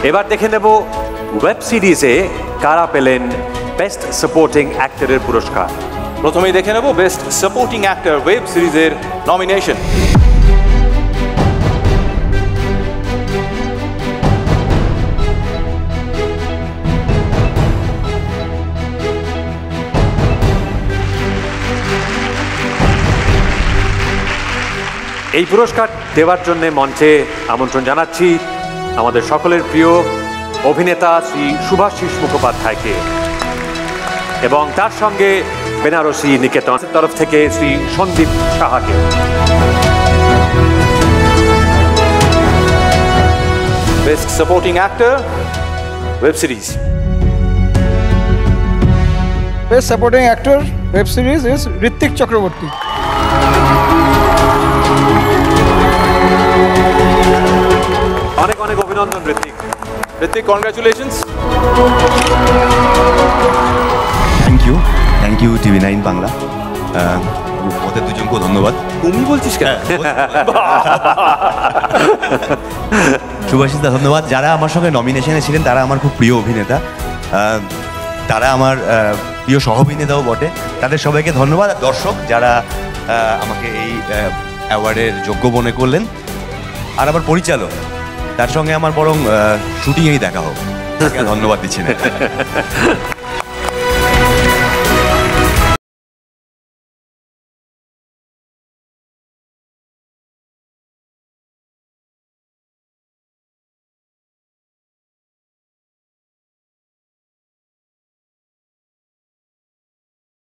এবার দেখে নেব ওয়েব সিরিজে কারা পেলেন বেস্ট সাপোর্টিং অ্যাক্টরের পুরস্কার। প্রথমেই দেখে নেব বেস্ট সাপোর্টিং অ্যাক্টর ওয়েব সিরিজের নমিনেশন। এই পুরস্কার দেওয়ার জন্য মঞ্চে আমন্ত্রণ জানাচ্ছি আমাদের সকলের প্রিয় অভিনেতা শ্রী শুভাশিস মুখোপাধ্যায়কে এবং তার সঙ্গে বেনারসি নিকেতন তরফ থেকে শ্রী সন্দীপ সাহাকে। Best supporting actor web series. Best supporting actor web series is Hrithik Chakraborty. অনেক অনেক অভিনন্দন Ritwik. Ritwik, congratulations. Thank you TV9 Bangla. ওদের দুজনকেও ধন্যবাদ। তুমি বলছিস কেন? শুভাশিস দা ধন্যবাদ। যারা আমার সঙ্গে নমিনেশনে ছিলেন তারা আমার খুব প্রিয় অভিনেতা, তারা আমার প্রিয় সহ অভিনেতাও বটে। তাদের সবাইকে ধন্যবাদ। আর দর্শক যারা আমাকে এই অ্যাওয়ার্ডের যোগ্য মনে করলেন, আর আমার পরিচালক, তার সঙ্গে আমার বরং শুটিংয়েই দেখা হোক, ধন্যবাদ দিচ্ছি না।